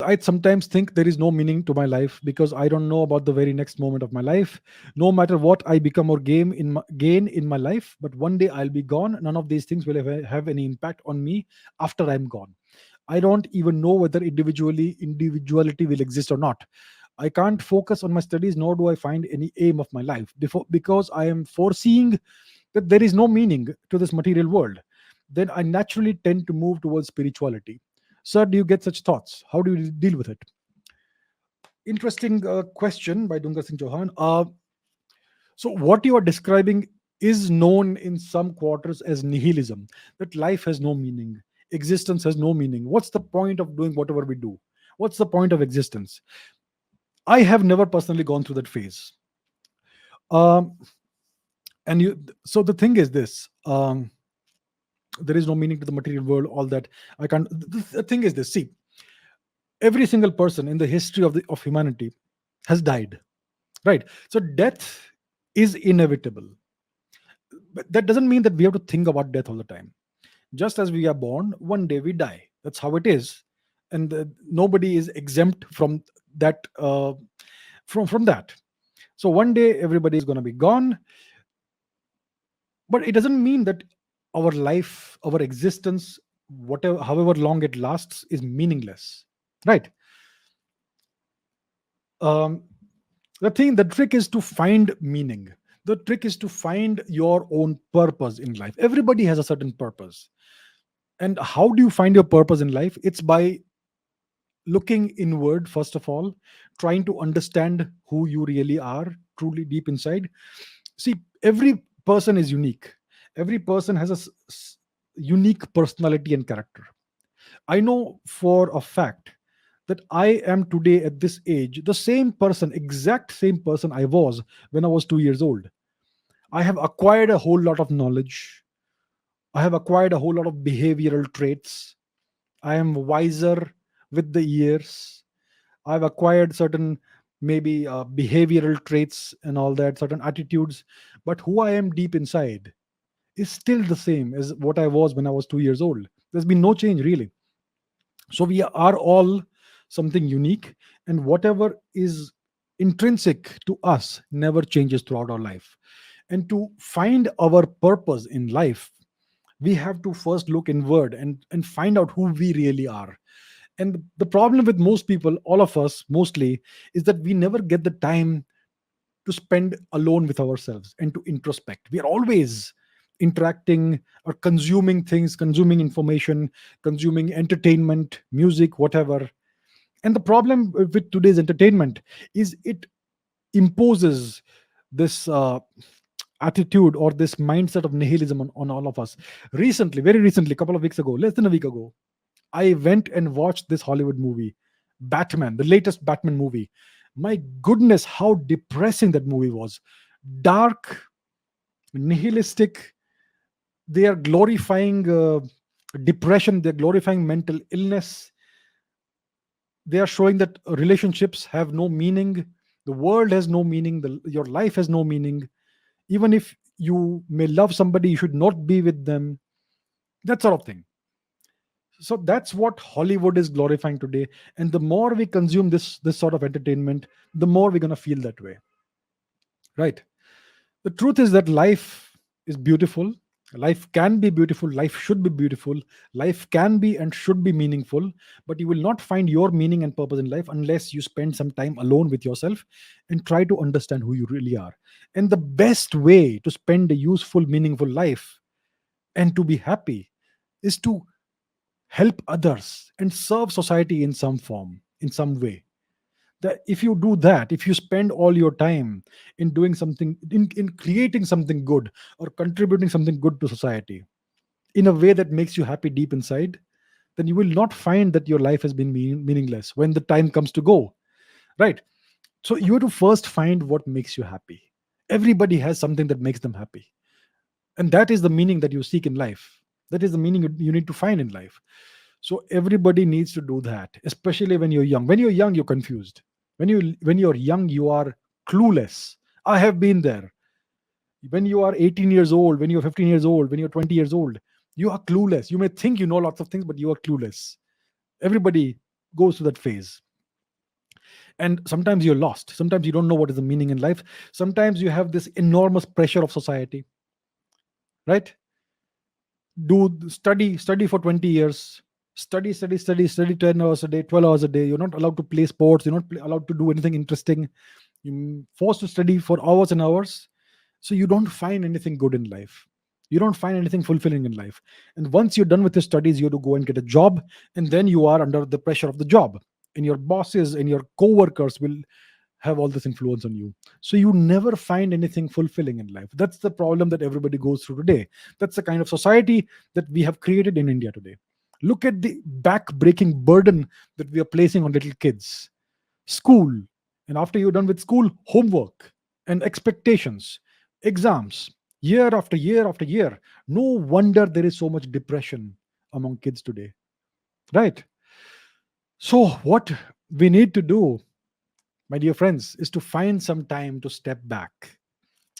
I sometimes think there is no meaning to my life because I don't know about the very next moment of my life. No matter what I become or gain in my life, but one day I'll be gone. None of these things will have any impact on me after I'm gone. I don't even know whether individuality will exist or not. I can't focus on my studies, nor do I find any aim of my life because I am foreseeing that there is no meaning to this material world. Then I naturally tend to move towards spirituality. Sir, do you get such thoughts? How do you deal with it? Interesting question by Dunga Singh Chauhan. So, what you are describing is known in some quarters as nihilism, that life has no meaning, existence has no meaning. What's the point of doing whatever we do? What's the point of existence? I have never personally gone through that phase. Um, and you, so the thing is this: there is no meaning to the material world. All that I can't. The thing is this: see, every single person in the history of humanity has died, right? So death is inevitable, but that doesn't mean that we have to think about death all the time. Just as we are born, one day we die. That's how it is, and nobody is exempt from that. From that. So one day everybody is going to be gone, but it doesn't mean that our life, our existence, whatever, however long it lasts, is meaningless, right? Um, the trick is to find meaning. The trick is to find your own purpose in life. Everybody has a certain purpose. And how do you find your purpose in life? It's by looking inward, first of all, trying to understand who you really are, truly deep inside. See, every person is unique. Every person has a unique personality and character. I know for a fact that I am today at this age the same person, exact same person I was when I was 2 years old. I have acquired a whole lot of knowledge. I have acquired a whole lot of behavioral traits. I am wiser with the years. I've acquired certain maybe behavioral traits and all that, certain attitudes. But who I am deep inside is still the same as what I was when I was 2 years old. There's been no change really. So we are all something unique, and whatever is intrinsic to us never changes throughout our life. And to find our purpose in life, we have to first look inward and find out who we really are. And the problem with most people, all of us mostly, is that we never get the time to spend alone with ourselves and to introspect. We are always interacting or consuming things, consuming information, consuming entertainment, music, whatever. And the problem with today's entertainment is it imposes this attitude or this mindset of nihilism on all of us. Recently, very recently, a couple of weeks ago, less than a week ago, I went and watched this Hollywood movie, Batman, the latest Batman movie. My goodness, how depressing that movie was. Dark, nihilistic. They are glorifying depression, they're glorifying mental illness. They are showing that relationships have no meaning, the world has no meaning, your life has no meaning. Even if you may love somebody, you should not be with them, that sort of thing. So that's what Hollywood is glorifying today. And the more we consume this sort of entertainment, the more we're going to feel that way, right? The truth is that life is beautiful. Life can be beautiful. Life should be beautiful. Life can be and should be meaningful. But you will not find your meaning and purpose in life unless you spend some time alone with yourself and try to understand who you really are. And the best way to spend a useful, meaningful life and to be happy is to help others and serve society in some form, in some way. That if you do that, if you spend all your time in doing something, in creating something good or contributing something good to society in a way that makes you happy deep inside, then you will not find that your life has been meaningless when the time comes to go, right? So you have to first find what makes you happy. Everybody has something that makes them happy, and that is the meaning that you seek in life. That is the meaning you need to find in life. So everybody needs to do that, especially when you're young. When you're young, you're confused. When you're young, you are clueless. I have been there. When you are 18 years old, when you're 15 years old, when you're 20 years old, you are clueless. You may think you know lots of things, but you are clueless. Everybody goes through that phase. And sometimes you're lost. Sometimes you don't know what is the meaning in life. Sometimes you have this enormous pressure of society, right? Study for 20 years. Study 10 hours a day, 12 hours a day. You're not allowed to play sports. You're not allowed to do anything interesting. You're forced to study for hours and hours. So you don't find anything good in life. You don't find anything fulfilling in life. And once you're done with your studies, you have to go and get a job. And then you are under the pressure of the job. And your bosses and your co-workers will have all this influence on you. So you never find anything fulfilling in life. That's the problem that everybody goes through today. That's the kind of society that we have created in India today. Look at the back-breaking burden that we are placing on little kids. School, and after you're done with school, homework and expectations, exams, year after year after year. No wonder there is so much depression among kids today, right? So, what we need to do, my dear friends, is to find some time to step back,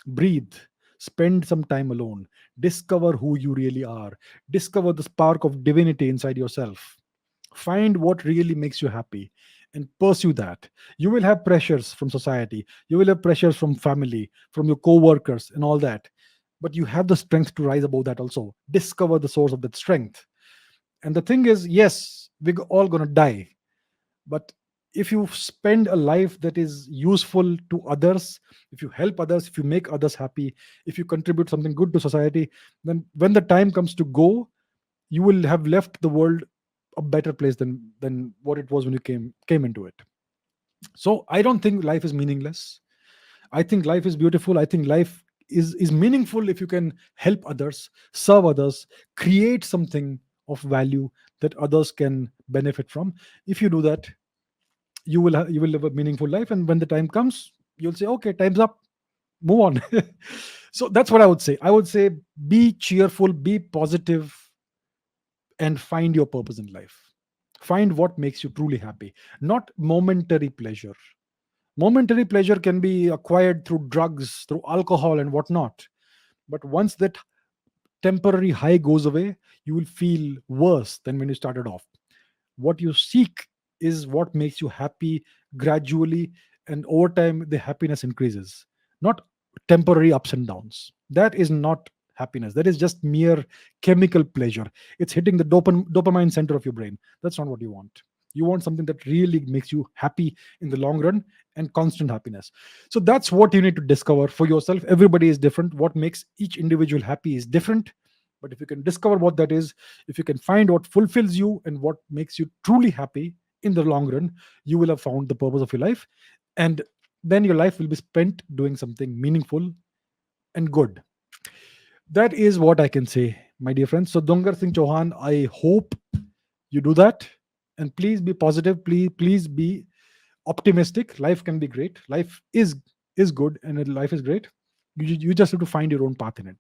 breathe, spend some time alone, discover who you really are, discover the spark of divinity inside yourself. Find what really makes you happy and pursue that. You will have pressures from society, you will have pressures from family, from your co-workers and all that. But you have the strength to rise above that also. Discover the source of that strength. And the thing is, yes, we're all going to die, but if you spend a life that is useful to others, if you help others, if you make others happy, if you contribute something good to society, then when the time comes to go, you will have left the world a better place than what it was when you came into it. So I don't think life is meaningless. I think life is beautiful. I think life is meaningful if you can help others, serve others, create something of value that others can benefit from. If you do that, you will live a meaningful life, and when the time comes, you'll say, okay, time's up, move on. So that's what I would say. I would say, be cheerful, be positive, and find your purpose in life. Find what makes you truly happy, not momentary pleasure. Momentary pleasure can be acquired through drugs, through alcohol and whatnot, but once that temporary high goes away, you will feel worse than when you started off. What you seek is what makes you happy gradually, and over time the happiness increases, not temporary ups and downs. That is not happiness. That is just mere chemical pleasure. It's hitting the dopamine center of your brain. That's not what you want. You want something that really makes you happy in the long run, and constant happiness. So that's what you need to discover for yourself. Everybody is different. What makes each individual happy is different. But if you can discover what that is, if you can find what fulfills you and what makes you truly happy in the long run, you will have found the purpose of your life. And then your life will be spent doing something meaningful and good. That is what I can say, my dear friends. So, Dongar Singh Chauhan, I hope you do that. And please be positive. Please be optimistic. Life can be great. Life is good, and life is great. You just have to find your own path in it.